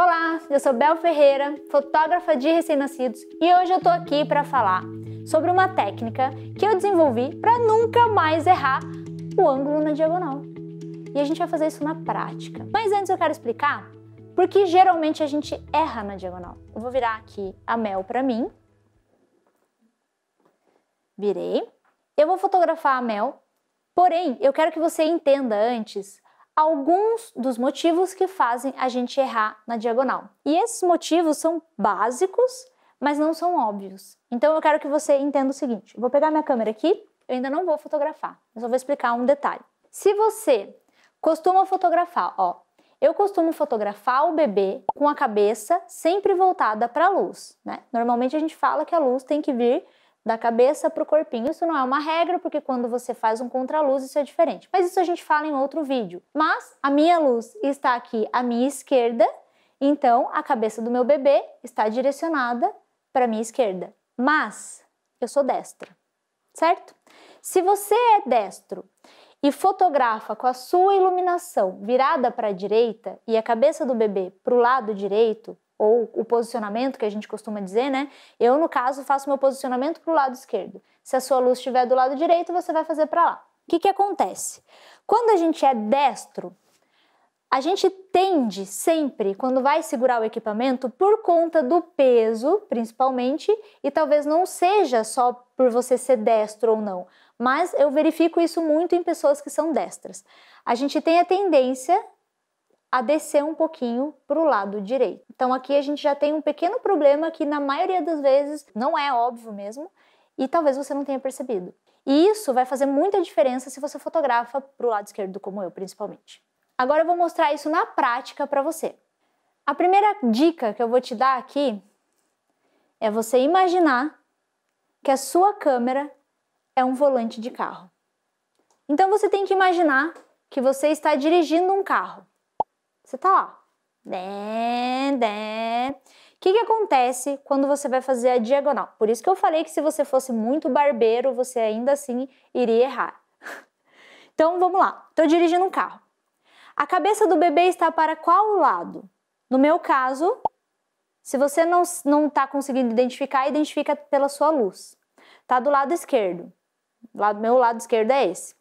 Olá, eu sou Bel Ferreira, fotógrafa de recém-nascidos, e hoje eu tô aqui para falar sobre uma técnica que eu desenvolvi para nunca mais errar o ângulo na diagonal. E a gente vai fazer isso na prática. Mas antes eu quero explicar por que geralmente a gente erra na diagonal. Eu vou virar aqui a Mel para mim. Virei. Eu vou fotografar a Mel, porém eu quero que você entenda antes alguns dos motivos que fazem a gente errar na diagonal. E esses motivos são básicos, mas não são óbvios. Então eu quero que você entenda o seguinte. Eu vou pegar minha câmera aqui, eu ainda não vou fotografar, eu só vou explicar um detalhe. Se você costuma fotografar, eu costumo fotografar o bebê com a cabeça sempre voltada para a luz, né? Normalmente a gente fala que a luz tem que vir da cabeça para o corpinho. Isso não é uma regra, porque quando você faz um contraluz isso é diferente. Mas isso a gente fala em outro vídeo. Mas a minha luz está aqui à minha esquerda, então a cabeça do meu bebê está direcionada para a minha esquerda. Mas eu sou destra, certo? Se você é destro e fotografa com a sua iluminação virada para a direita e a cabeça do bebê para o lado direito, ou o posicionamento que a gente costuma dizer, né? Eu, no caso, faço meu posicionamento para o lado esquerdo. Se a sua luz estiver do lado direito, você vai fazer para lá. O que acontece? Quando a gente é destro, a gente tende sempre, quando vai segurar o equipamento, por conta do peso, principalmente, e talvez não seja só por você ser destro ou não, mas eu verifico isso muito em pessoas que são destras. A gente tem a tendência a descer um pouquinho para o lado direito. Então aqui a gente já tem um pequeno problema que na maioria das vezes não é óbvio mesmo e talvez você não tenha percebido. E isso vai fazer muita diferença se você fotografa para o lado esquerdo, como eu principalmente. Agora eu vou mostrar isso na prática para você. A primeira dica que eu vou te dar aqui é você imaginar que a sua câmera é um volante de carro. Então você tem que imaginar que você está dirigindo um carro. Você tá lá. O que acontece quando você vai fazer a diagonal? Por isso que eu falei que se você fosse muito barbeiro, você ainda assim iria errar. Então vamos lá. Tô dirigindo um carro. A cabeça do bebê está para qual lado? No meu caso, se você não tá conseguindo identificar, identifica pela sua luz. Tá do lado esquerdo. Meu lado esquerdo é esse.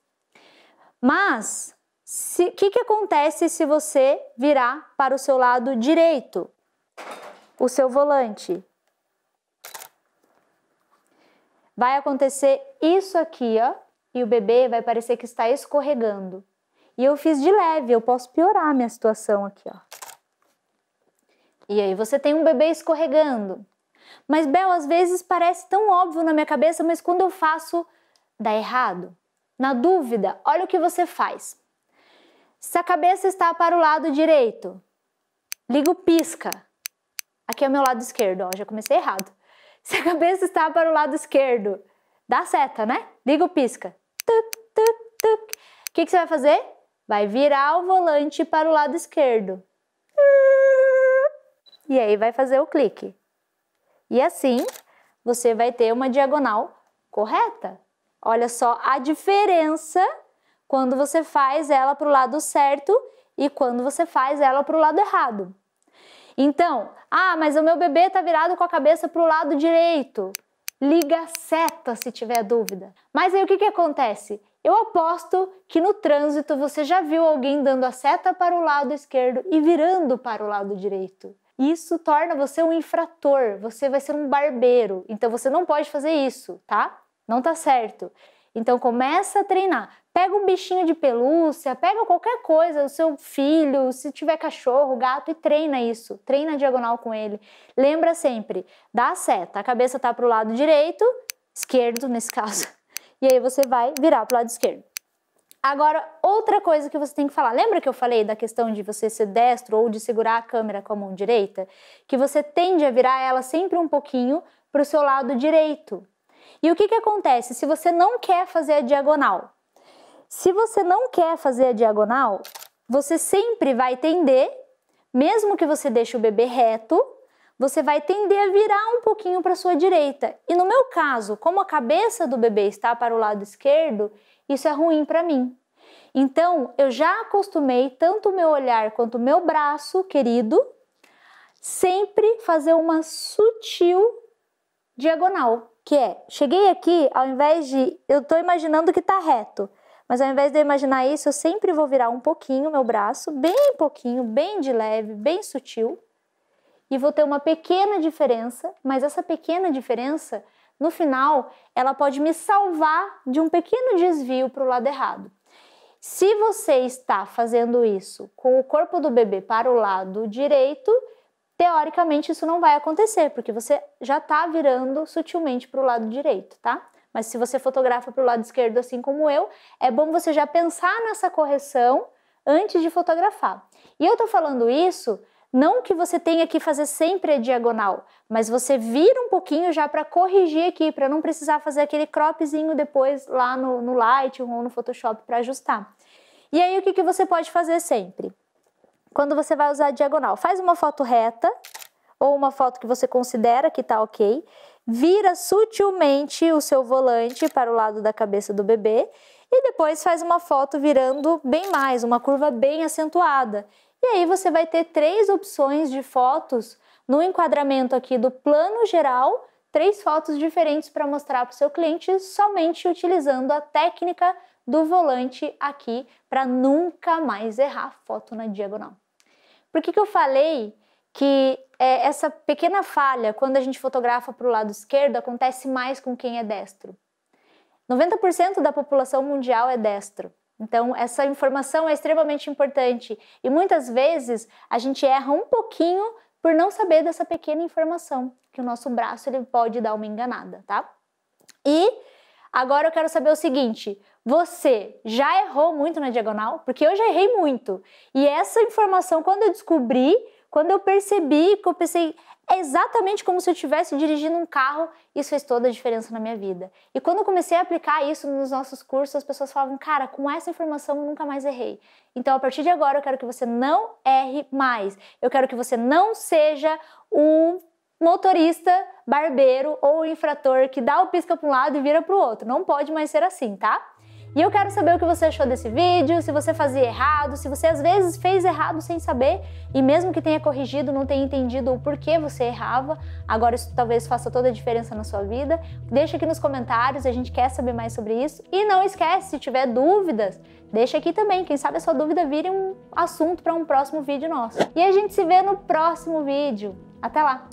Mas o que acontece se você virar para o seu lado direito, o seu volante? Vai acontecer isso aqui, ó, e o bebê vai parecer que está escorregando. E eu fiz de leve, eu posso piorar a minha situação aqui, ó. E aí você tem um bebê escorregando. Mas, Bel, às vezes parece tão óbvio na minha cabeça, mas quando eu faço, dá errado. Na dúvida, olha o que você faz. Se a cabeça está para o lado direito, liga o pisca. Aqui é o meu lado esquerdo, ó, já comecei errado. Se a cabeça está para o lado esquerdo, dá seta, né? Liga o pisca. Tuc, tuc, tuc. O que você vai fazer? Vai virar o volante para o lado esquerdo. E aí vai fazer o clique. E assim, você vai ter uma diagonal correta. Olha só a diferença quando você faz ela para o lado certo e quando você faz ela para o lado errado. Então, mas o meu bebê está virado com a cabeça para o lado direito. Liga a seta se tiver dúvida. Mas aí o que acontece? Eu aposto que no trânsito você já viu alguém dando a seta para o lado esquerdo e virando para o lado direito. Isso torna você um infrator, você vai ser um barbeiro. Então você não pode fazer isso, tá? Não tá certo. Então começa a treinar. Pega um bichinho de pelúcia, pega qualquer coisa, o seu filho, se tiver cachorro, gato, e treina isso. Treina a diagonal com ele. Lembra sempre, dá a seta, a cabeça tá pro lado direito, esquerdo nesse caso, e aí você vai virar pro lado esquerdo. Agora, outra coisa que você tem que falar. Lembra que eu falei da questão de você ser destro ou de segurar a câmera com a mão direita? Que você tende a virar ela sempre um pouquinho pro seu lado direito. E o que acontece se você não quer fazer a diagonal? Se você não quer fazer a diagonal, você sempre vai tender, mesmo que você deixe o bebê reto, você vai tender a virar um pouquinho para a sua direita. E no meu caso, como a cabeça do bebê está para o lado esquerdo, isso é ruim para mim. Então, eu já acostumei tanto o meu olhar quanto o meu braço querido sempre fazer uma sutil diagonal, que é, cheguei aqui, ao invés de, eu tô imaginando que tá reto, mas ao invés de eu imaginar isso, eu sempre vou virar um pouquinho meu braço, bem pouquinho, bem de leve, bem sutil, e vou ter uma pequena diferença, mas essa pequena diferença, no final, ela pode me salvar de um pequeno desvio para o lado errado. Se você está fazendo isso com o corpo do bebê para o lado direito, teoricamente isso não vai acontecer, porque você já está virando sutilmente para o lado direito, tá? Mas se você fotografa para o lado esquerdo, assim como eu, é bom você já pensar nessa correção antes de fotografar. E eu tô falando isso, não que você tenha que fazer sempre a diagonal, mas você vira um pouquinho já para corrigir aqui, para não precisar fazer aquele cropzinho depois lá no Lightroom ou no Photoshop para ajustar. E aí o que você pode fazer sempre? Quando você vai usar a diagonal, faz uma foto reta ou uma foto que você considera que tá ok, vira sutilmente o seu volante para o lado da cabeça do bebê e depois faz uma foto virando bem mais, uma curva bem acentuada. E aí você vai ter 3 opções de fotos no enquadramento aqui do plano geral, 3 fotos diferentes para mostrar para o seu cliente somente utilizando a técnica do volante aqui para nunca mais errar foto na diagonal. Por que eu falei que essa pequena falha, quando a gente fotografa para o lado esquerdo, acontece mais com quem é destro? 90% da população mundial é destro. Então, essa informação é extremamente importante. E muitas vezes a gente erra um pouquinho por não saber dessa pequena informação, que o nosso braço ele pode dar uma enganada, tá? E agora eu quero saber o seguinte, você já errou muito na diagonal? Porque eu já errei muito. E essa informação, quando eu descobri, quando eu percebi, que eu pensei, é exatamente como se eu estivesse dirigindo um carro, isso fez toda a diferença na minha vida. E quando eu comecei a aplicar isso nos nossos cursos, as pessoas falavam, cara, com essa informação eu nunca mais errei. Então, a partir de agora, eu quero que você não erre mais. Eu quero que você não seja o motorista barbeiro ou infrator que dá o pisca para um lado e vira para o outro. Não pode mais ser assim, tá? E eu quero saber o que você achou desse vídeo, se você fazia errado, se você às vezes fez errado sem saber e mesmo que tenha corrigido, não tenha entendido o porquê você errava, agora isso talvez faça toda a diferença na sua vida. Deixa aqui nos comentários, a gente quer saber mais sobre isso. E não esquece, se tiver dúvidas, deixa aqui também, quem sabe a sua dúvida vire um assunto para um próximo vídeo nosso. E a gente se vê no próximo vídeo. Até lá!